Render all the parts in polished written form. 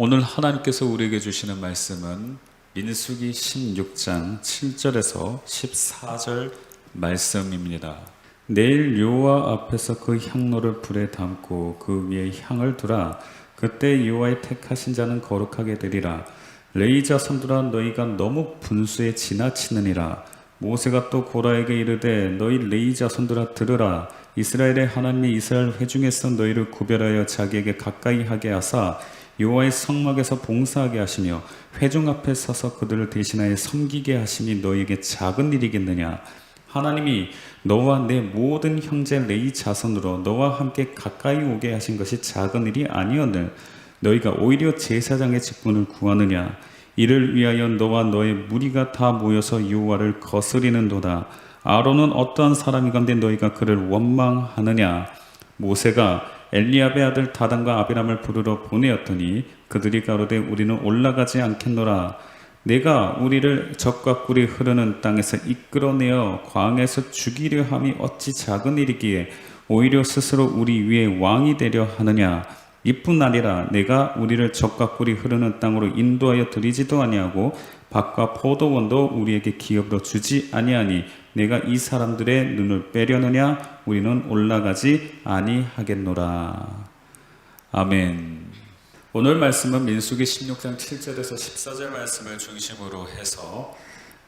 오늘 하나님께서 우리에게 주시는 말씀은 민수기 16장 7절에서 14절 말씀입니다. 내일 여호와 앞에서 그 향로를 불에 담고 그 위에 향을 두라. 그때 여호와의 택하신 자는 거룩하게 되리라. 레위 자손들아, 너희가 너무 분수에 지나치느니라. 모세가 또 고라에게 이르되, 너희 레위 자손들아 들으라. 이스라엘의 하나님이 이스라엘 회중에서 너희를 구별하여 자기에게 가까이 하게 하사 여호와의 성막에서 봉사하게 하시며 회중 앞에 서서 그들을 대신하여 섬기게 하심이 너희에게 작은 일이겠느냐. 하나님이 너와 내 모든 형제 레위 자손으로 너와 함께 가까이 오게 하신 것이 작은 일이 아니오늘 너희가 오히려 제사장의 직분을 구하느냐. 이를 위하여 너와 너의 무리가 다 모여서 여호와를 거스리는도다. 아론은 어떠한 사람이건대 너희가 그를 원망하느냐. 모세가 엘리압의 아들 다단과 아비람을 부르러 보내었더니 그들이 가로되 우리는 올라가지 않겠노라. 내가 우리를 적과 꿀이 흐르는 땅에서 이끌어내어 광에서 죽이려 함이 어찌 작은 일이기에 오히려 스스로 우리 위에 왕이 되려 하느냐. 이뿐 아니라 내가 우리를 적과 꿀이 흐르는 땅으로 인도하여 드리지도 아니하고 밭과 포도원도 우리에게 기업으로 주지 아니하니 내가 이 사람들의 눈을 빼려느냐. 우리는 올라가지 아니하겠노라. 아멘. 오늘 말씀은 민수기 16장 7절에서 14절 말씀을 중심으로 해서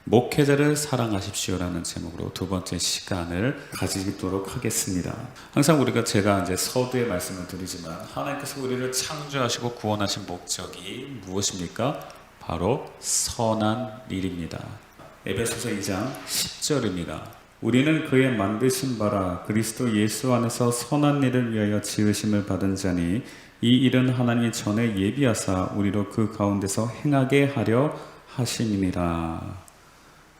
목회자를 사랑하십시오라는 제목으로 두 번째 시간을 가지도록 하겠습니다. 항상 제가 이제 서두에 말씀을 드리지만 하나님께서 우리를 창조하시고 구원하신 목적이 무엇입니까? 바로 선한 일입니다. 에베소서 2장 10절입니다. 우리는 그의 만드신 바라 그리스도 예수 안에서 선한 일을 위하여 지으심을 받은 자니 이 일은 하나님이 전에 예비하사 우리로 그 가운데서 행하게 하려 하심이니라.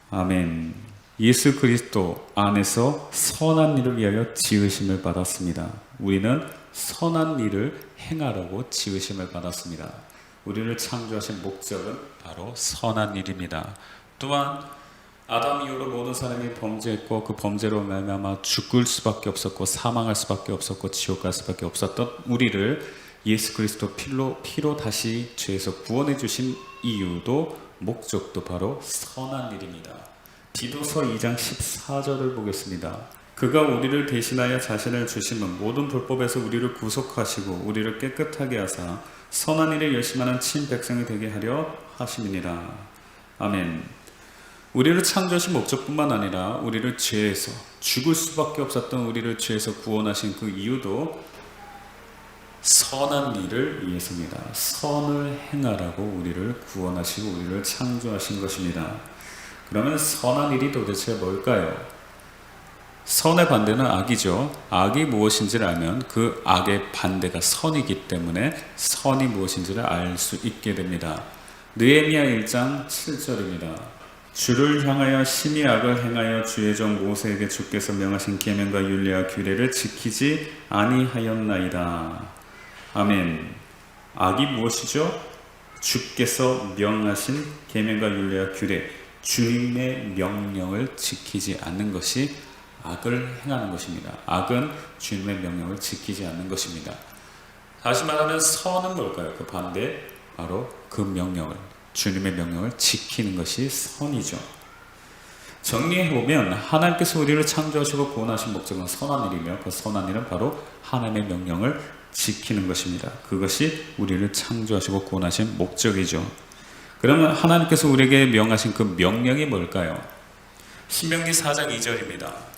아멘. 예수 그리스도 안에서 선한 일을 위하여 지으심을 받았습니다. 우리는 선한 일을 행하려고 지으심을 받았습니다. 우리를 창조하신 목적은 바로 선한 일입니다. 또한 아담 이후로 모든 사람이 범죄했고 그 범죄로 말미암아 죽을 수밖에 없었고 사망할 수밖에 없었고 지옥 갈 수밖에 없었던 우리를 예수 그리스도 피로 다시 죄에서 구원해 주신 이유도 목적도 바로 선한 일입니다. 디도서 2장 14절을 보겠습니다. 그가 우리를 대신하여 자신을 주심은 모든 불법에서 우리를 구속하시고 우리를 깨끗하게 하사 선한 일에 열심하는 친 백성이 되게 하려 하심이니라. 아멘. 우리를 창조하신 목적뿐만 아니라 우리를 죄에서 죽을 수밖에 없었던 우리를 죄에서 구원하신 그 이유도 선한 일을 위해서입니다. 선을 행하라고 우리를 구원하시고 우리를 창조하신 것입니다. 그러면 선한 일이 도대체 뭘까요? 선의 반대는 악이죠. 악이 무엇인지를 알면 그 악의 반대가 선이기 때문에 선이 무엇인지를 알 수 있게 됩니다. 느헤미야 1장 7절입니다. 주를 향하여 심히 악을 행하여 주의 종 모세에게 주께서 명하신 계명과 율례와 규례를 지키지 아니하였나이다. 아멘. 악이 무엇이죠? 주께서 명하신 계명과 율례와 규례, 주님의 명령을 지키지 않는 것이 악을 행하는 것입니다. 악은 주님의 명령을 지키지 않는 것입니다. 다시 말하면 선은 뭘까요? 그 반대, 바로 그 명령을, 주님의 명령을 지키는 것이 선이죠. 정리해보면 하나님께서 우리를 창조하시고 구원하신 목적은 선한 일이며 그 선한 일은 바로 하나님의 명령을 지키는 것입니다. 그것이 우리를 창조하시고 구원하신 목적이죠. 그러면 하나님께서 우리에게 명하신 그 명령이 뭘까요? 신명기 4장 2절입니다.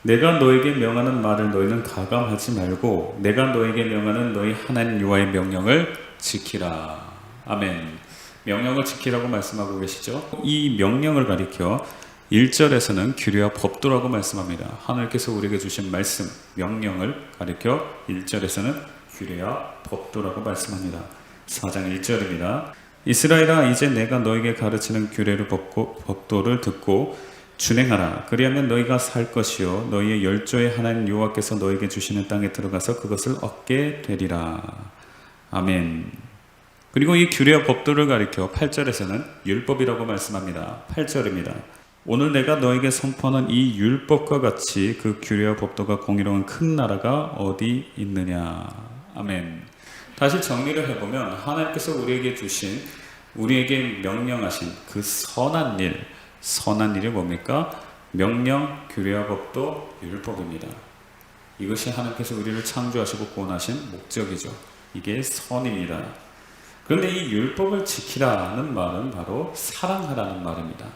내가 너에게 명하는 말을 너희는 가감하지 말고 내가 너에게 명하는 너희 하나님 여호와의 명령을 지키라. 아멘. 명령을 지키라고 말씀하고 계시죠. 이 명령을 가리켜 1절에서는 규례와 법도라고 말씀합니다. 하나님께서 우리에게 주신 말씀, 명령을 가리켜 1절에서는 규례와 법도라고 말씀합니다. 4장 1절입니다. 이스라엘아, 이제 내가 너에게 가르치는 규례를 법도를 듣고 준행하라. 그리하면 너희가 살 것이요 너희의 열조의 하나님 여호와께서 너희에게 주시는 땅에 들어가서 그것을 얻게 되리라. 아멘. 그리고 이 규례와 법도를 가리켜 8절에서는 율법이라고 말씀합니다. 8절입니다. 오늘 내가 너에게 선포하는 이 율법과 같이 그 규례와 법도가 공의로운 큰 나라가 어디 있느냐. 아멘. 다시 정리를 해보면 하나님께서 우리에게 주신, 우리에게 명령하신 그 선한 일이 뭡니까? 명령, 규례와 법도 율법입니다. 이것이 하나님께서 우리를 창조하시고 구원하신 목적이죠. 이게 선입니다. 그런데 이 율법을 지키라는 말은 바로 사랑하라는 말입니다.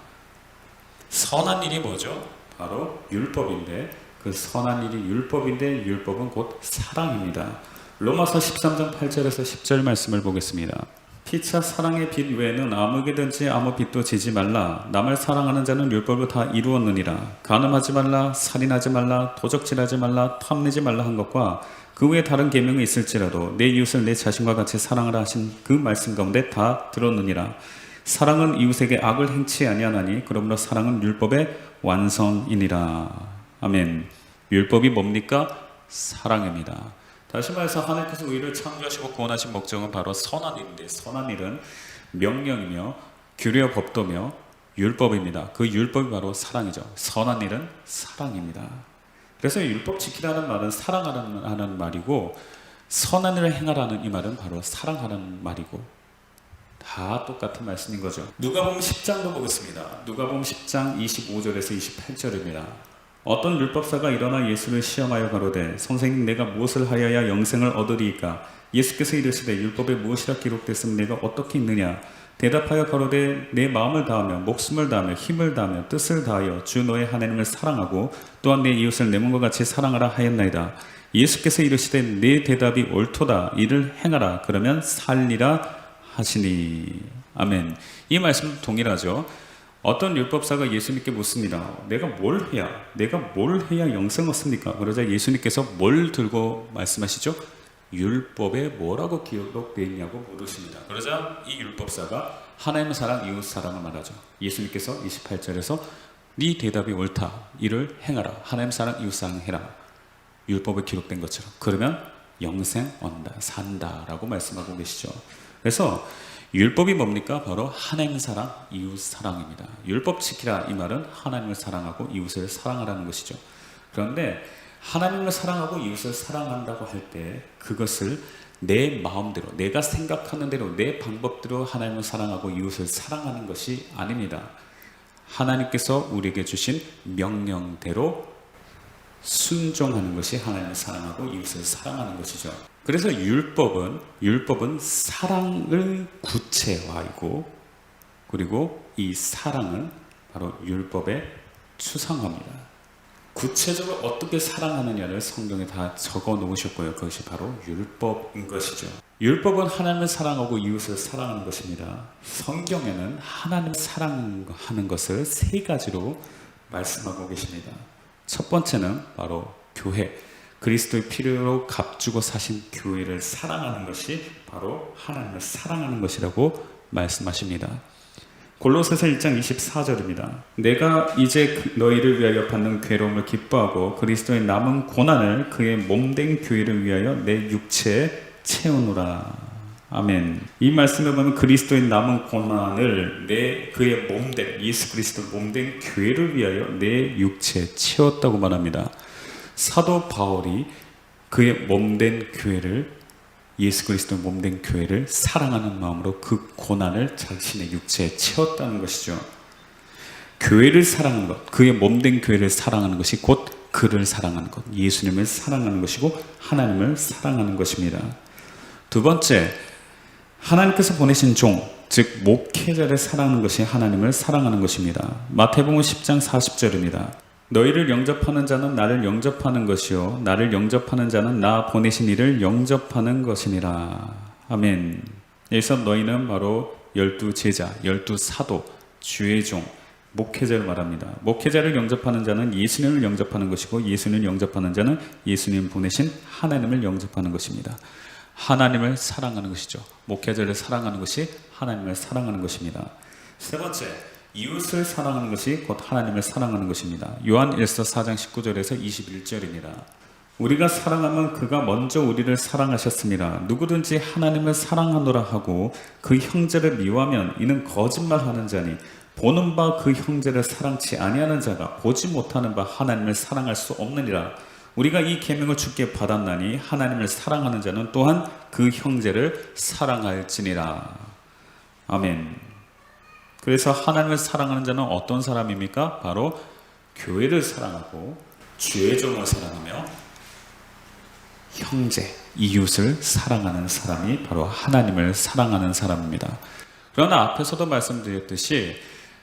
선한 일이 뭐죠? 바로 율법인데, 그 선한 일이 율법인데 율법은 곧 사랑입니다. 로마서 13장 8절에서 10절 말씀을 보겠습니다. 피차 사랑의 빛 외에는 아무에게든지 아무 빛도 지지 말라. 남을 사랑하는 자는 율법을 다 이루었느니라. 간음하지 말라, 살인하지 말라, 도적질하지 말라, 탐내지 말라 한 것과 그 외에 다른 계명이 있을지라도 내 이웃을 내 자신과 같이 사랑하라 하신 그 말씀 가운데 다 들었느니라. 사랑은 이웃에게 악을 행치 아니하나니 그러므로 사랑은 율법의 완성이니라. 아멘. 율법이 뭡니까? 사랑입니다. 다시 말해서 하나님께서 우리를 창조하시고 구원하신 목적은 바로 선한 일인데, 선한 일은 명령이며 규례와 법도며 율법입니다. 그 율법이 바로 사랑이죠. 선한 일은 사랑입니다. 그래서 율법 지키라는 말은 사랑하라는 말이고, 선한 일을 행하라는 이 말은 바로 사랑하라는 말이고, 다 똑같은 말씀인 거죠. 누가복음 10장도 보겠습니다. 누가복음 10장 25절에서 28절입니다. 어떤 율법사가 일어나 예수를 시험하여 가로되 선생님 내가 무엇을 하여야 영생을 얻으리이까? 예수께서 이르시되 율법에 무엇이라 기록됐으면 내가 어떻게 읽느냐? 대답하여 가로되 내 마음을 다하며 목숨을 다하며 힘을 다하며 뜻을 다하여 주 너의 하나님을 사랑하고 또한 내 이웃을 내 몸과 같이 사랑하라 하였나이다. 예수께서 이르시되 내 대답이 옳도다. 이를 행하라. 그러면 살리라 하시니. 아멘. 이 말씀 동일하죠. 어떤 율법사가 예수님께 묻습니다. 내가 뭘 해야 영생을 얻습니까? 그러자 예수님께서 뭘 들고 말씀하시죠? 율법에 뭐라고 기록되어 있냐고 물으십니다. 그러자 이 율법사가 하나님의 사랑, 이웃 사랑을 말하죠. 예수님께서 28절에서 네 대답이 옳다. 이를 행하라. 하나님 사랑, 이웃 사랑 해라. 율법에 기록된 것처럼. 그러면 영생 얻는다, 산다라고 말씀하고 계시죠. 그래서 율법이 뭡니까? 바로 하나님 사랑, 이웃 사랑입니다. 율법 지키라 이 말은 하나님을 사랑하고 이웃을 사랑하라는 것이죠. 그런데 하나님을 사랑하고 이웃을 사랑한다고 할 때 그것을 내 마음대로, 내가 생각하는 대로, 내 방법대로 하나님을 사랑하고 이웃을 사랑하는 것이 아닙니다. 하나님께서 우리에게 주신 명령대로 순종하는 것이 하나님을 사랑하고 이웃을 사랑하는 것이죠. 그래서 율법은 사랑을 구체화이고, 그리고 이 사랑은 바로 율법의 추상화입니다. 구체적으로 어떻게 사랑하느냐를 성경에 다 적어 놓으셨고요. 그것이 바로 율법인 것이죠. 율법은 하나님을 사랑하고 이웃을 사랑하는 것입니다. 성경에는 하나님을 사랑하는 것을 세 가지로 말씀하고 계십니다. 첫 번째는 바로 교회, 그리스도의 피로 값주고 사신 교회를 사랑하는 것이 바로 하나님을 사랑하는 것이라고 말씀하십니다. 골로새서 1장 24절입니다. 내가 이제 너희를 위하여 받는 괴로움을 기뻐하고 그리스도의 남은 고난을 그의 몸된 교회를 위하여 내 육체에 채우노라. 아멘. 이 말씀에 보면 그리스도의 남은 고난을 그의 몸된, 예수 그리스도 몸된 교회를 위하여 내 육체에 채웠다고 말합니다. 사도 바울이 그의 몸된 교회를, 예수 그리스도의 몸된 교회를 사랑하는 마음으로 그 고난을 자신의 육체에 채웠다는 것이죠. 교회를 사랑하는 것, 그의 몸된 교회를 사랑하는 것이 곧 그를 사랑하는 것, 예수님을 사랑하는 것이고 하나님을 사랑하는 것입니다. 두 번째, 하나님께서 보내신 종, 즉 목회자를 사랑하는 것이 하나님을 사랑하는 것입니다. 마태복음 10장 40절입니다. 너희를 영접하는 자는 나를 영접하는 것이요 나를 영접하는 자는 나 보내신 이를 영접하는 것이니라. 아멘. 여기서 너희는 바로 12제자, 12사도, 주의 종, 목회자를 말합니다. 목회자를 영접하는 자는 예수님을 영접하는 것이고 예수님을 영접하는 자는 예수님 보내신 하나님을 영접하는 것입니다. 하나님을 사랑하는 것이죠. 목회자를 사랑하는 것이 하나님을 사랑하는 것입니다. 세 번째, 이웃을 사랑하는 것이 곧 하나님을 사랑하는 것입니다. 요한 1서 4장 19절에서 21절입니다. 우리가 사랑하면 그가 먼저 우리를 사랑하셨습니다. 누구든지 하나님을 사랑하노라 하고 그 형제를 미워하면 이는 거짓말하는 자니 보는 바 그 형제를 사랑치 아니하는 자가 보지 못하는 바 하나님을 사랑할 수 없느니라. 우리가 이 계명을 주께 받았나니 하나님을 사랑하는 자는 또한 그 형제를 사랑할지니라. 아멘. 그래서 하나님을 사랑하는 자는 어떤 사람입니까? 바로 교회를 사랑하고 주의 종을 사랑하며 형제, 이웃을 사랑하는 사람이 바로 하나님을 사랑하는 사람입니다. 그러나 앞에서도 말씀드렸듯이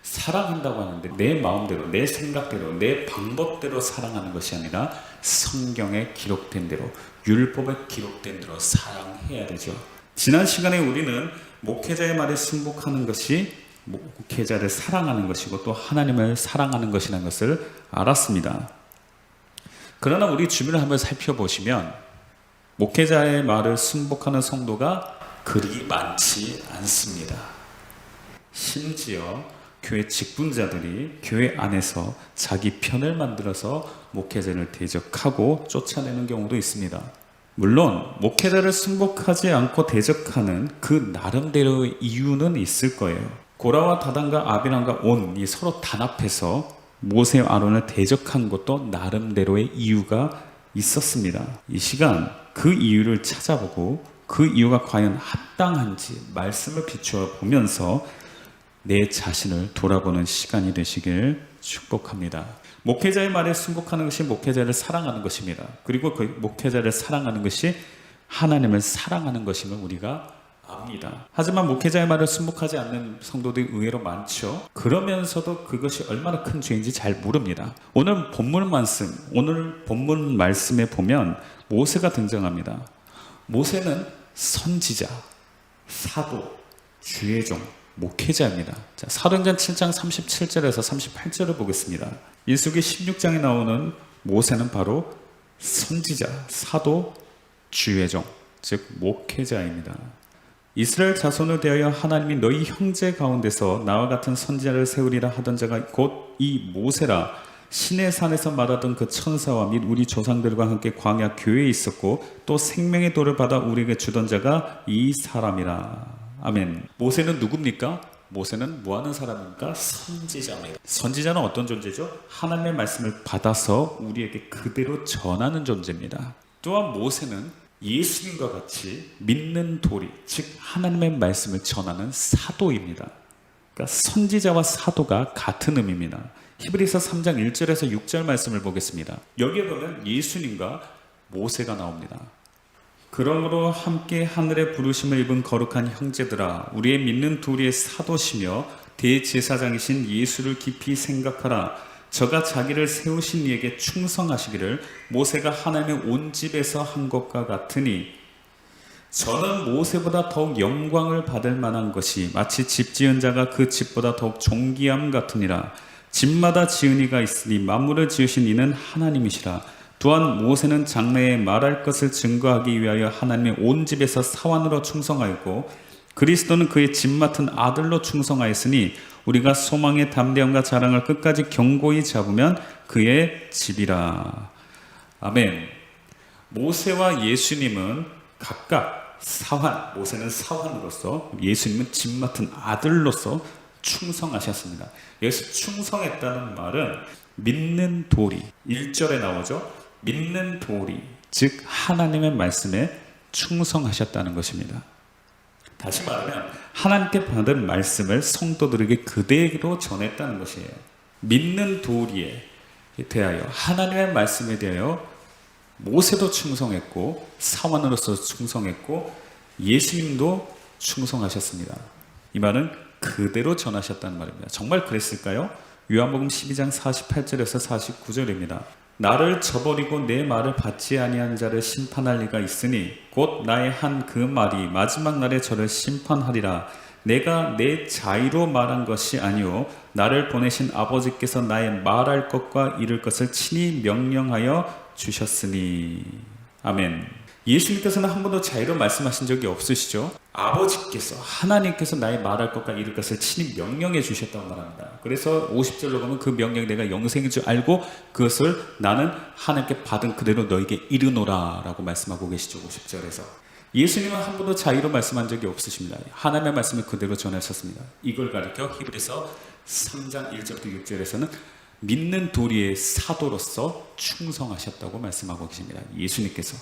사랑한다고 하는데 내 마음대로, 내 생각대로, 내 방법대로 사랑하는 것이 아니라 성경에 기록된 대로, 율법에 기록된 대로 사랑해야 되죠. 지난 시간에 우리는 목회자의 말에 순복하는 것이 목회자를 사랑하는 것이고 또 하나님을 사랑하는 것이라는 것을 알았습니다. 그러나 우리 주변을 한번 살펴보시면 목회자의 말을 순복하는 성도가 그리 많지 않습니다. 심지어 교회 직분자들이 교회 안에서 자기 편을 만들어서 목회자를 대적하고 쫓아내는 경우도 있습니다. 물론 목회자를 순복하지 않고 대적하는 그 나름대로의 이유는 있을 거예요. 고라와 다단과 아비람과 온이 서로 단합해서 모세와 아론을 대적한 것도 나름대로의 이유가 있었습니다. 이 시간 그 이유를 찾아보고 그 이유가 과연 합당한지 말씀을 비추어 보면서 내 자신을 돌아보는 시간이 되시길 축복합니다. 목회자의 말에 순복하는 것이 목회자를 사랑하는 것입니다. 그리고 그 목회자를 사랑하는 것이 하나님을 사랑하는 것임을 우리가 압니다. 하지만 목회자의 말을 순복하지 않는 성도들이 의외로 많죠. 그러면서도 그것이 얼마나 큰 죄인지 잘 모릅니다. 오늘 본문 말씀에 보면 모세가 등장합니다. 모세는 선지자, 사도, 주의 종, 목회자입니다. 자, 사도행전 7장 37절에서 38절을 보겠습니다. 민수기 16장에 나오는 모세는 바로 선지자, 사도, 주의 종, 즉 목회자입니다. 이스라엘 자손을 대하여 하나님이 너희 형제 가운데서 나와 같은 선지자를 세우리라 하던 자가 곧 이 모세라. 시내 산에서 말하던 그 천사와 및 우리 조상들과 함께 광야 교회에 있었고 또 생명의 돌을 받아 우리에게 주던 자가 이 사람이라. 아멘. 모세는 누굽니까? 모세는 뭐 하는 사람입니까? 선지자입니다. 선지자는 어떤 존재죠? 하나님의 말씀을 받아서 우리에게 그대로 전하는 존재입니다. 또한 모세는 예수님과 같이 믿는 도리, 즉 하나님의 말씀을 전하는 사도입니다. 그러니까 선지자와 사도가 같은 의미입니다. 히브리서 3장 1절에서 6절 말씀을 보겠습니다. 여기에 보면 예수님과 모세가 나옵니다. 그러므로 함께 하늘의 부르심을 입은 거룩한 형제들아, 우리의 믿는 도리의 사도시며 대제사장이신 예수를 깊이 생각하라. 저가 자기를 세우신 이에게 충성하시기를 모세가 하나님의 온 집에서 한 것과 같으니, 저는 모세보다 더욱 영광을 받을 만한 것이 마치 집 지은 자가 그 집보다 더욱 존귀함 같으니라. 집마다 지은 이가 있으니 만물을 지으신 이는 하나님이시라. 또한 모세는 장래에 말할 것을 증거하기 위하여 하나님의 온 집에서 사환으로 충성하였고 그리스도는 그의 집 맡은 아들로 충성하였으니 우리가 소망의 담대함과 자랑을 끝까지 견고히 잡으면 그의 집이라. 아멘. 모세와 예수님은 각각 사환, 모세는 사환으로서, 예수님은 집 맡은 아들로서 충성하셨습니다. 여기서 충성했다는 말은 믿는 도리, 1절에 나오죠. 믿는 도리, 즉 하나님의 말씀에 충성하셨다는 것입니다. 다시 말하면 하나님께 받은 말씀을 성도들에게 그대로 전했다는 것이에요. 믿는 도리에 대하여, 하나님의 말씀에 대하여 모세도 충성했고 사원으로서 충성했고 예수님도 충성하셨습니다. 이 말은 그대로 전하셨다는 말입니다. 정말 그랬을까요? 요한복음 12장 48절에서 49절입니다. 나를 저버리고 내 말을 받지 아니한 자를 심판할 리가 있으니 곧 나의 한 그 말이 마지막 날에 저를 심판하리라. 내가 내 자의로 말한 것이 아니오 나를 보내신 아버지께서 나의 말할 것과 이룰 것을 친히 명령하여 주셨으니. 아멘. 예수님께서는 한 번도 자의로 말씀하신 적이 없으시죠? 아버지께서, 하나님께서 나의 말할 것과 이룰 것을 친히 명령해 주셨다고 말합니다. 그래서 50절로 가면 그 명령이 내가 영생인 줄 알고 그것을 나는 하나님께 받은 그대로 너에게 이르노라 라고 말씀하고 계시죠. 50절에서. 예수님은 한 번도 자의로 말씀한 적이 없으십니다. 하나님의 말씀을 그대로 전하셨습니다. 이걸 가리켜 히브리서 3장 1절부터 6절에서는 믿는 도리의 사도로서 충성하셨다고 말씀하고 계십니다. 예수님께서.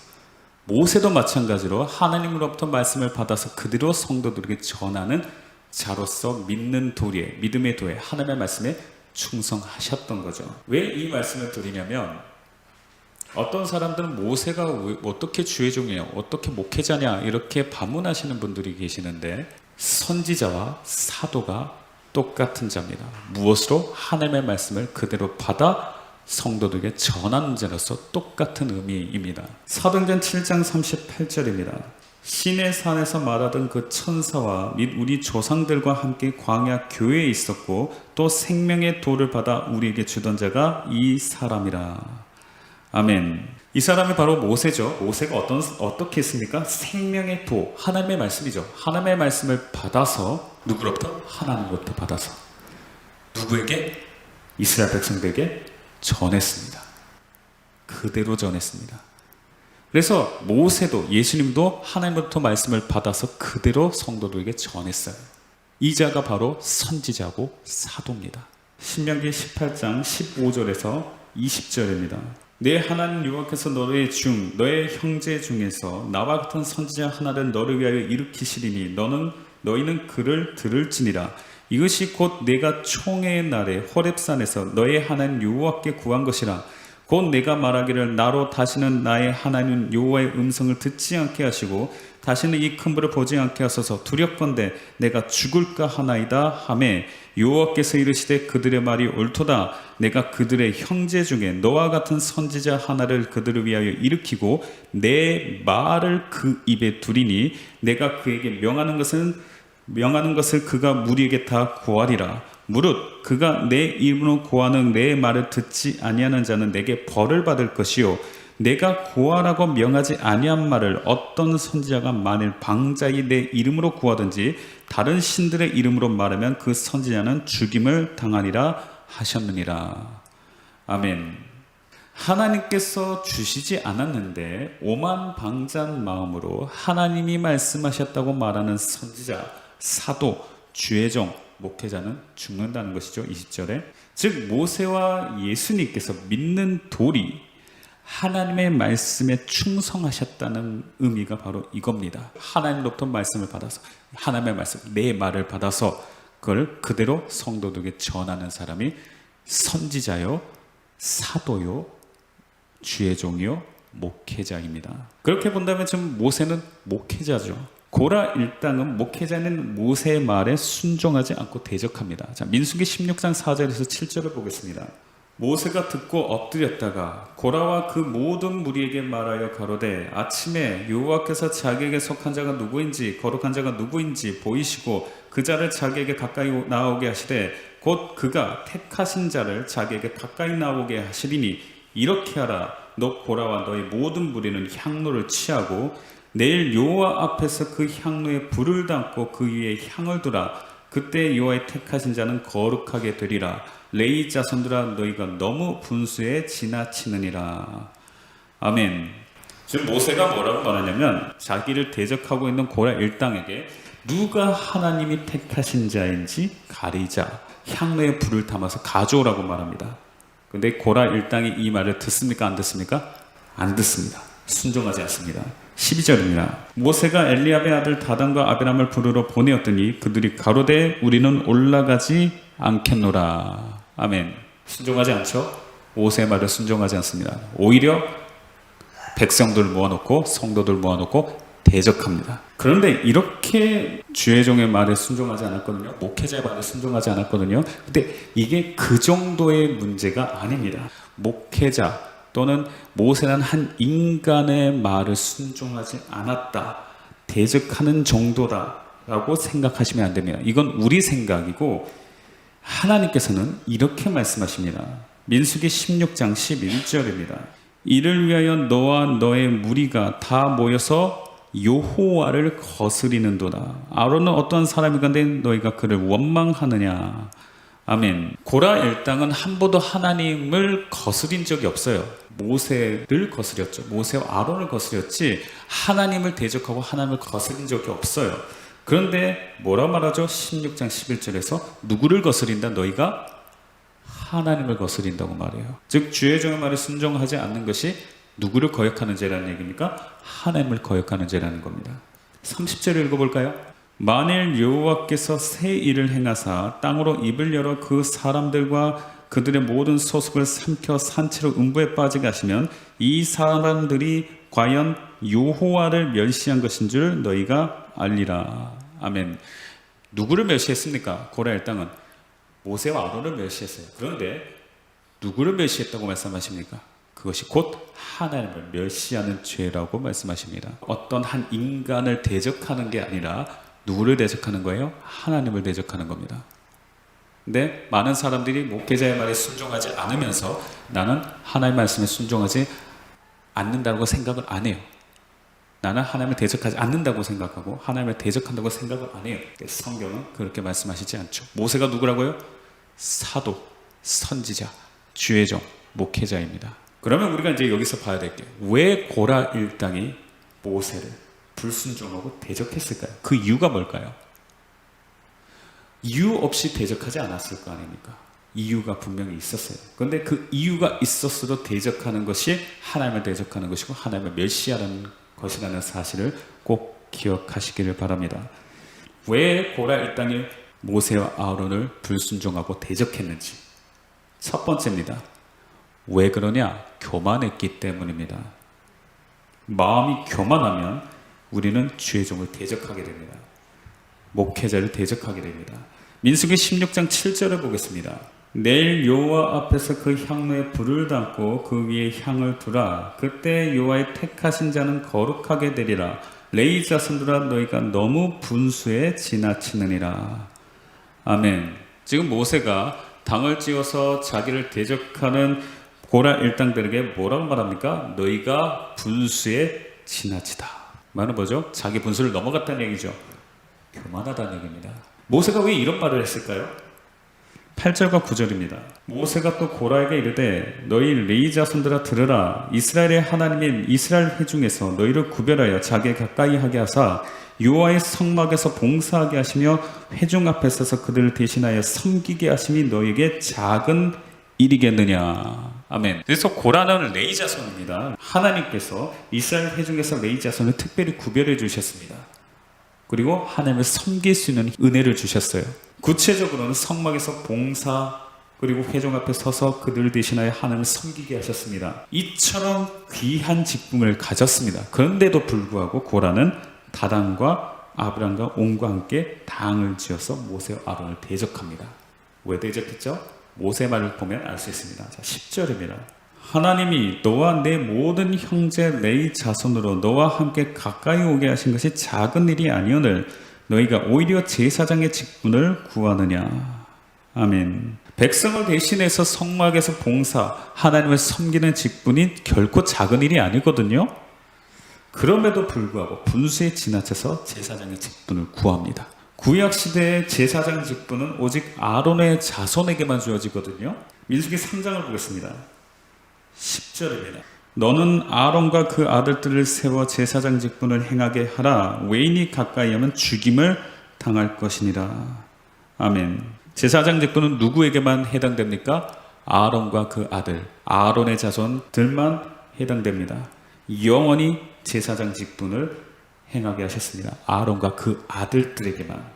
모세도 마찬가지로 하나님으로부터 말씀을 받아서 그대로 성도들에게 전하는 자로서 믿는 도리에, 믿음의 도에, 하나님의 말씀에 충성하셨던 거죠. 왜 이 말씀을 드리냐면, 어떤 사람들은 모세가 어떻게 주의 종이냐, 어떻게 목회자냐 이렇게 반문하시는 분들이 계시는데, 선지자와 사도가 똑같은 자입니다. 무엇으로? 하나님의 말씀을 그대로 받아 성도들에게 전하는 자로서 똑같은 의미입니다. 사도행전 7장 38절입니다. 시내 산에서 말하던 그 천사와 및 우리 조상들과 함께 광야 교회에 있었고 또 생명의 도를 받아 우리에게 주던 자가 이 사람이라. 아멘. 이 사람이 바로 모세죠. 모세가 어떻게 했습니까? 생명의 도, 하나님의 말씀이죠. 하나님의 말씀을 받아서 누구로부터? 하나님으로부터 받아서 누구에게? 이스라엘 백성들에게 전했습니다. 그대로 전했습니다. 그래서 모세도, 예수님도 하나님으로부터 말씀을 받아서 그대로 성도들에게 전했어요. 이 자가 바로 선지자고 사도입니다. 신명기 18장 15절에서 20절입니다. 내 하나님 여호와께서 너의 형제 중에서 나와 같은 선지자 하나를 너를 위하여 일으키시리니 너희는 그를 들을지니라. 이것이 곧 내가 총회의 날에 호렙산에서 너의 하나님 여호와께 구한 것이라. 곧 내가 말하기를 나로 다시는 나의 하나님 여호와의 음성을 듣지 않게 하시고 다시는 이 큰 불을 보지 않게 하소서. 두렵건대 내가 죽을까 하나이다 하매 여호와께서 이르시되 그들의 말이 옳도다. 내가 그들의 형제 중에 너와 같은 선지자 하나를 그들을 위하여 일으키고 내 말을 그 입에 두리니 내가 그에게 명하는 것을 그가 무리에게 다 고하리라. 무릇 그가 내 이름으로 고하는 내 말을 듣지 아니하는 자는 내게 벌을 받을 것이요 내가 고하라고 명하지 아니한 말을 어떤 선지자가 만일 방자히 내 이름으로 고하든지 다른 신들의 이름으로 말하면 그 선지자는 죽임을 당하리라 하셨느니라. 아멘. 하나님께서 주시지 않았는데 오만방자한 마음으로 하나님이 말씀하셨다고 말하는 선지자, 사도, 주의종, 목회자는 죽는다는 것이죠. 20절에. 즉 모세와 예수님께서 믿는 도리, 하나님의 말씀에 충성하셨다는 의미가 바로 이겁니다. 하나님로부터 말씀을 받아서, 하나님의 말씀, 내 말을 받아서 그걸 그대로 성도들에게 전하는 사람이 선지자요, 사도요, 주의 종이요, 목회자입니다. 그렇게 본다면 지금 모세는 목회자죠. 고라 일당은 목회자는 모세의 말에 순종하지 않고 대적합니다. 자, 민수기 16장 4절에서 7절을 보겠습니다. 모세가 듣고 엎드렸다가 고라와 그 모든 무리에게 말하여 가로되 아침에 여호와께서 자기에게 속한 자가 누구인지 거룩한 자가 누구인지 보이시고 그 자를 자기에게 가까이 나오게 하시되 곧 그가 택하신 자를 자기에게 가까이 나오게 하시리니 이렇게 하라. 너 고라와 너의 모든 무리는 향로를 취하고 내일 여호와 앞에서 그 향로에 불을 담고 그 위에 향을 두라. 그때 여호와의 택하신 자는 거룩하게 되리라. 레위 자손들아 너희가 너무 분수에 지나치느니라. 아멘. 지금 모세가 뭐라고 말하냐면 자기를 대적하고 있는 고라 일당에게 누가 하나님이 택하신 자인지 가리자. 향로에 불을 담아서 가져오라고 말합니다. 근데 고라 일당이 이 말을 듣습니까? 안 듣습니까? 안 듣습니다. 순종하지 않습니다. 12절입니다. 모세가 엘리압의 아들 다단과 아비람을 부르러 보내었더니 그들이 가로되 우리는 올라가지 않겠노라. 아멘. 순종하지 않죠? 모세의 말을 순종하지 않습니다. 오히려 백성들 모아놓고 성도들 모아놓고 대적합니다. 그런데 이렇게 주의 종의 말에 순종하지 않았거든요. 목회자의 말에 순종하지 않았거든요. 근데 이게 그 정도의 문제가 아닙니다. 목회자 또는 모세는 한 인간의 말을 순종하지 않았다, 대적하는 정도다라고 생각하시면 안 됩니다. 이건 우리 생각이고 하나님께서는 이렇게 말씀하십니다. 민수기 16장 11절입니다. 이를 위하여 너와 너의 무리가 다 모여서 여호와를 거스리는도다. 아론은 어떤 사람이건데 너희가 그를 원망하느냐. 아멘. 고라 일당은 한 번도 하나님을 거스린 적이 없어요. 모세를 거스렸죠. 모세와 아론을 거스렸지 하나님을 대적하고 하나님을 거스린 적이 없어요. 그런데 뭐라 말하죠? 16장 11절에서 누구를 거스린다? 너희가 하나님을 거스린다고 말해요. 즉 주의 종의 말에 순종하지 않는 것이 누구를 거역하는 죄라는 얘기입니까? 하나님을 거역하는 죄라는 겁니다. 30절을 읽어볼까요? 만일 여호와께서 새 일을 행하사 땅으로 입을 열어 그 사람들과 그들의 모든 소속을 삼켜 산채로 음부에 빠지게 하시면 이 사람들이 과연 여호와를 멸시한 것인 줄 너희가 알리라. 아멘. 누구를 멸시했습니까? 고라 일당은 모세와 아론을 멸시했어요. 그런데 누구를 멸시했다고 말씀하십니까? 그것이 곧 하나님을 멸시하는 죄라고 말씀하십니다. 어떤 한 인간을 대적하는 게 아니라 누구를 대적하는 거예요? 하나님을 대적하는 겁니다. 근데 많은 사람들이 목회자의 말에 순종하지 않으면서 나는 하나님의 말씀에 순종하지 않는다고 생각을 안 해요. 나는 하나님을 대적하지 않는다고 생각하고 하나님을 대적한다고 생각을 안 해요. 성경은 그렇게 말씀하시지 않죠. 모세가 누구라고요? 사도, 선지자, 주의 종, 목회자입니다. 그러면 우리가 이제 여기서 봐야 될 게 왜 고라 일당이 모세를 불순종하고 대적했을까요? 그 이유가 뭘까요? 이유 없이 대적하지 않았을 거 아닙니까? 이유가 분명히 있었어요. 그런데 그 이유가 있었어도 대적하는 것이 하나님을 대적하는 것이고 하나님을 멸시하는 것이라는 사실을 꼭 기억하시기를 바랍니다. 왜 고라 일당이 모세와 아론을 불순종하고 대적했는지 첫 번째입니다. 왜 그러냐? 교만했기 때문입니다. 마음이 교만하면 우리는 주의 종을 대적하게 됩니다. 목회자를 대적하게 됩니다. 민수기 16장 7절을 보겠습니다. 내일 여호와 앞에서 그 향로에 불을 담고 그 위에 향을 두라. 그때 여호와의 택하신 자는 거룩하게 되리라. 레위 자손들아 너희가 너무 분수에 지나치느니라. 아멘. 지금 모세가 당을 지어서 자기를 대적하는 고라 일당들에게 뭐라고 말합니까? 너희가 분수에 지나치다. 말은 뭐죠? 자기 분수를 넘어갔다는 얘기죠. 교만하다는 얘기입니다. 모세가 왜 이런 말을 했을까요? 8절과 9절입니다. 모세가 또 고라에게 이르되 너희 레위 자손들아 들으라. 이스라엘의 하나님인 이스라엘 회중에서 너희를 구별하여 자기에 가까이 하게 하사 여호와의 성막에서 봉사하게 하시며 회중 앞에 서서 그들을 대신하여 섬기게 하심이 너희에게 작은 일이겠느냐. 아멘. 그래서 고라는 레위 자손입니다. 하나님께서 이스라엘 회중에서 레위 자손을 특별히 구별해 주셨습니다. 그리고 하나님을 섬길 수 있는 은혜를 주셨어요. 구체적으로는 성막에서 봉사 그리고 회중 앞에 서서 그들을 대신하여 하나님을 섬기게 하셨습니다. 이처럼 귀한 직분을 가졌습니다. 그런데도 불구하고 고라는 다단과 아브람과 온과 함께 당을 지어서 모세와 아론을 대적합니다. 왜 대적했죠? 모세 말을 보면 알 수 있습니다. 자, 10절입니다. 하나님이 너와 내 모든 형제 레위 자손으로 너와 함께 가까이 오게 하신 것이 작은 일이 아니오늘 너희가 오히려 제사장의 직분을 구하느냐. 아멘. 백성을 대신해서 성막에서 봉사, 하나님을 섬기는 직분이 결코 작은 일이 아니거든요. 그럼에도 불구하고 분수에 지나쳐서 제사장의 직분을 구합니다. 구약시대의 제사장 직분은 오직 아론의 자손에게만 주어지거든요. 민수기 3장을 보겠습니다. 10절입니다. 너는 아론과 그 아들들을 세워 제사장 직분을 행하게 하라. 외인이 가까이 하면 죽임을 당할 것이니라. 아멘. 제사장 직분은 누구에게만 해당됩니까? 아론과 그 아들, 아론의 자손들만 해당됩니다. 영원히 제사장 직분을 행하게 하셨습니다. 아론과 그 아들들에게만.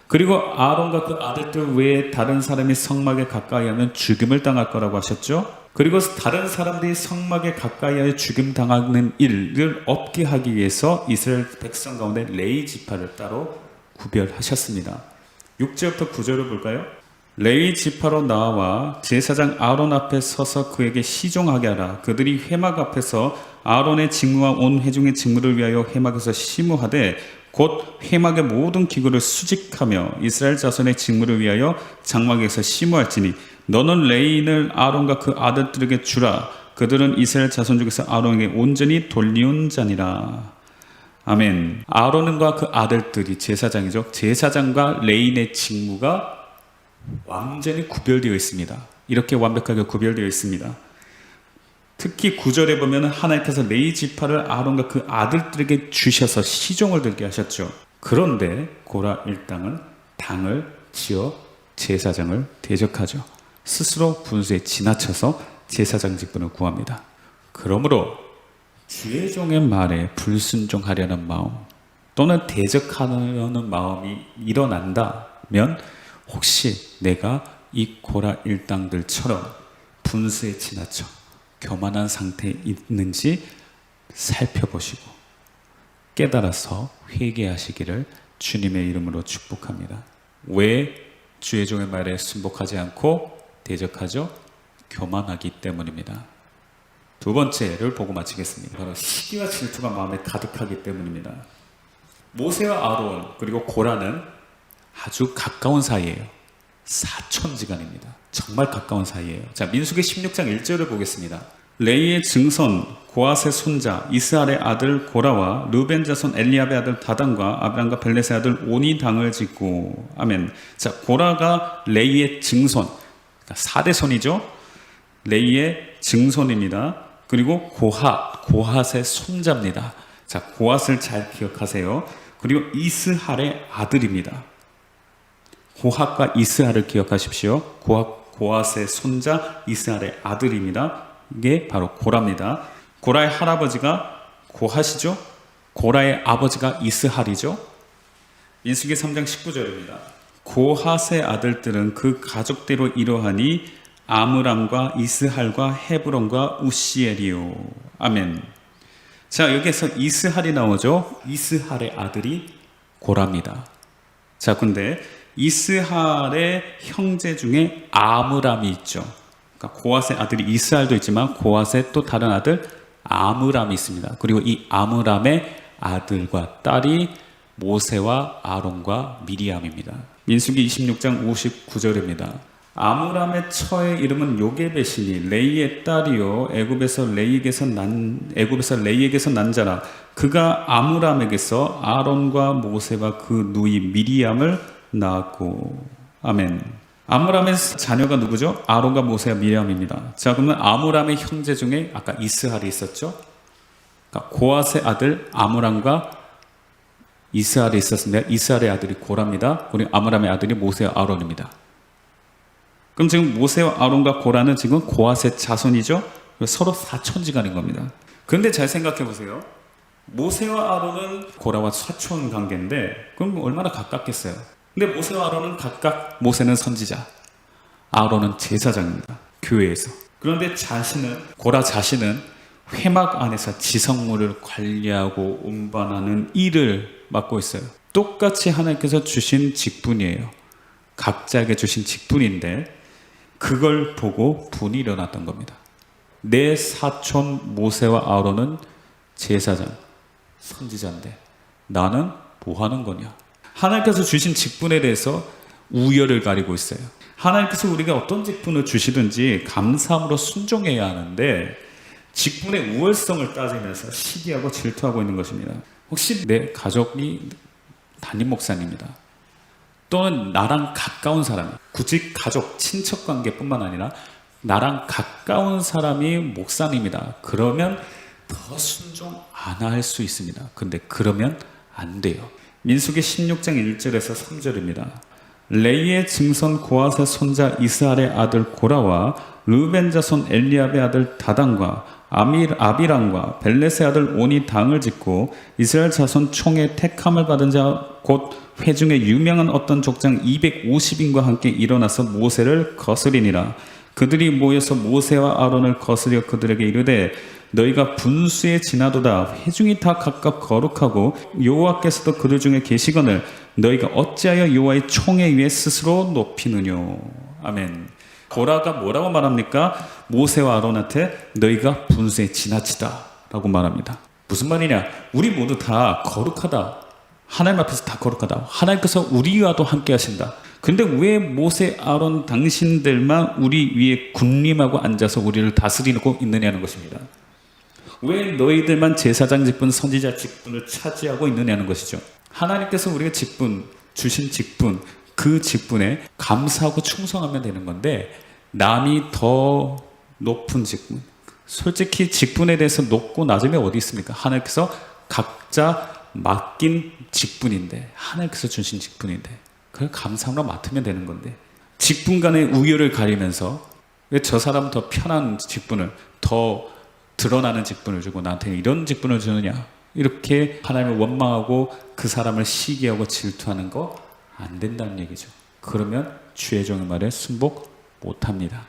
그리고 아론과 그 아들들 외에 다른 사람이 성막에 가까이 하면 죽임을 당할 거라고 하셨죠. 그리고 다른 사람들이 성막에 가까이 하여 죽임 당하는 일을 없게 하기 위해서 이스라엘 백성 가운데 레위 지파를 따로 구별하셨습니다. 6절부터 9절을 볼까요? 레위 지파로 나와 제사장 아론 앞에 서서 그에게 시종하게 하라. 그들이 회막 앞에서 아론의 직무와 온 회중의 직무를 위하여 회막에서 시무하되 곧 회막의 모든 기구를 수직하며 이스라엘 자손의 직무를 위하여 장막에서 시무할지니 너는 레위인을 아론과 그 아들들에게 주라. 그들은 이스라엘 자손 중에서 아론에게 온전히 돌리운 자니라. 아멘. 아론과 그 아들들이 제사장이죠. 제사장과 레위인의 직무가 완전히 구별되어 있습니다. 이렇게 완벽하게 구별되어 있습니다. 특히 9절에 보면 하나님께서 레위 지파를 아론과 그 아들들에게 주셔서 시종을 들게 하셨죠. 그런데 고라 일당은 당을 지어 제사장을 대적하죠. 스스로 분수에 지나쳐서 제사장 직분을 구합니다. 그러므로 주의 종의 말에 불순종하려는 마음 또는 대적하려는 마음이 일어난다면 혹시 내가 이 고라 일당들처럼 분수에 지나쳐 교만한 상태에 있는지 살펴보시고 깨달아서 회개하시기를 주님의 이름으로 축복합니다. 왜 주의 종의 말에 순복하지 않고 대적하죠? 교만하기 때문입니다. 두 번째를 보고 마치겠습니다. 바로 시기와 질투가 마음에 가득하기 때문입니다. 모세와 아론 그리고 고라는 아주 가까운 사이예요. 사촌지간입니다. 정말 가까운 사이예요. 자, 민수기 16장 1절을 보겠습니다. 레이의 증손 고앗의 손자 이스할의 아들 고라와 르벤 자손 엘리압의 아들 다단과 아브람과 벨렛의 아들 오니 당을 짓고 아멘. 자, 고라가 레이의 증손, 그러니까 4대 손이죠. 레이의 증손입니다. 그리고 고핫의 손자입니다. 자, 고핫을 잘 기억하세요. 그리고 이스할의 아들입니다. 고핫과 이스할을 기억하십시오. 고핫의 손자 이스할의 아들입니다. 이게 바로 고라입니다. 고라의 할아버지가 고핫이죠. 고라의 아버지가 이스할이죠. 민수기 3장 19절입니다. 고핫의 아들들은 그 가족대로 이러하니 아므람과 이스할과 헤브론과 우시엘이요. 아멘. 자, 여기에서 이스할이 나오죠. 이스할의 아들이 고라입니다. 자, 근데 이스할의 형제 중에 아므람이 있죠. 그러니까 고핫의 아들이 이스할도 있지만 고핫의 또 다른 아들 아므람이 있습니다. 그리고 이 아므람의 아들과 딸이 모세와 아론과 미리암입니다. 민수기 26장 59절입니다. 아므람의 처의 이름은 요게벳이니 레이의 딸이요 애굽에서 레이에게서 난 자라. 그가 아므람에게서 아론과 모세와 그 누이 미리암을 낳았고. 아멘. 아므람의 자녀가 누구죠? 아론과 모세와 미리암입니다. 자, 그러면 아므람의 형제 중에 아까 이스할이 있었죠? 그러니까 고핫의 아들 아므람과 이스할이 있었습니다. 이스할의 아들이 고라입니다. 그리고 아므람의 아들이 모세와 아론입니다. 그럼 지금 모세와 아론과 고라는 지금 고핫의 자손이죠? 서로 사촌지간인 겁니다. 그런데 잘 생각해 보세요. 모세와 아론은 고라와 사촌 관계인데 그럼 얼마나 가깝겠어요? 근데 모세와 아론은 각각 모세는 선지자, 아론은 제사장입니다. 교회에서. 그런데 고라 자신은 회막 안에서 지성물을 관리하고 운반하는 일을 맡고 있어요. 똑같이 하나님께서 주신 직분이에요. 각자에게 주신 직분인데 그걸 보고 분이 일어났던 겁니다. 내 사촌 모세와 아론은 제사장, 선지자인데 나는 뭐 하는 거냐? 하나님께서 주신 직분에 대해서 우열을 가리고 있어요. 하나님께서 우리가 어떤 직분을 주시든지 감사함으로 순종해야 하는데 직분의 우월성을 따지면서 시기하고 질투하고 있는 것입니다. 혹시 내 가족이 담임 목사님이다. 또는 나랑 가까운 사람, 굳이 가족, 친척 관계뿐만 아니라 나랑 가까운 사람이 목사님이다. 그러면 더 순종 안 할 수 있습니다. 근데 그러면 안 돼요. 민수기 16장 1절에서 3절입니다. 레이의 증손 고핫의 손자 이스할의 아들 고라와 르벤 자손 엘리압의 아들 다단과 아비람과 벨렛의 아들 오니 당을 짓고 이스라엘 자손 총의 택함을 받은 자 곧 회중에 유명한 어떤 족장 250인과 함께 일어나서 모세를 거스리니라. 그들이 모여서 모세와 아론을 거스려 그들에게 이르되 너희가 분수에 지나도다. 회중이 다 각각 거룩하고 여호와께서도 그들 중에 계시거늘 너희가 어찌하여 여호와의 총에 위에 스스로 높이느뇨. 아멘. 고라가 뭐라고 말합니까? 모세와 아론한테 너희가 분수에 지나치다 라고 말합니다. 무슨 말이냐? 우리 모두 다 거룩하다. 하나님 앞에서 다 거룩하다. 하나님께서 우리와도 함께 하신다. 근데 왜 모세, 아론 당신들만 우리 위에 군림하고 앉아서 우리를 다스리고 있느냐는 것입니다. 왜 너희들만 제사장 직분, 선지자 직분을 차지하고 있느냐는 것이죠. 하나님께서 우리가 주신 직분, 그 직분에 감사하고 충성하면 되는 건데 남이 더 높은 직분, 솔직히 직분에 대해서 높고 낮음이 어디 있습니까? 하나님께서 각자 맡긴 직분인데 하나님께서 주신 직분인데 그걸 감사함으로 맡으면 되는 건데 직분 간의 우열을 가리면서 왜 저 사람 더 편한 직분을, 더 드러나는 직분을 주고 나한테 이런 직분을 주느냐, 이렇게 하나님을 원망하고 그 사람을 시기하고 질투하는 거 안 된다는 얘기죠. 그러면 주의 종의 말에 순복 못합니다.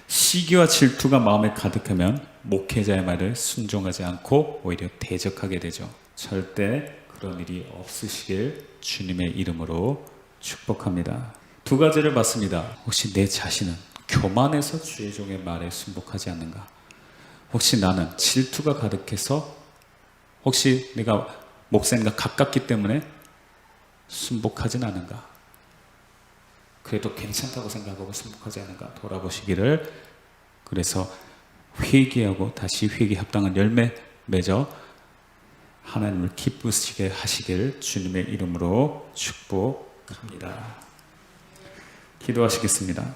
시기와 질투가 마음에 가득하면 목회자의 말을 순종하지 않고 오히려 대적하게 되죠. 절대 그런 일이 없으시길 주님의 이름으로 축복합니다. 두 가지를 봤습니다. 혹시 내 자신은 교만해서 주의 종의 말에 순복하지 않는가? 혹시 나는 질투가 가득해서, 혹시 내가 목사님과 가깝기 때문에 순복하진 않은가? 그래도 괜찮다고 생각하고 순복하지 않은가? 돌아보시기를. 그래서 회개하고 다시 회개 합당한 열매 맺어 하나님을 기쁘시게 하시길 주님의 이름으로 축복합니다. 기도하시겠습니다.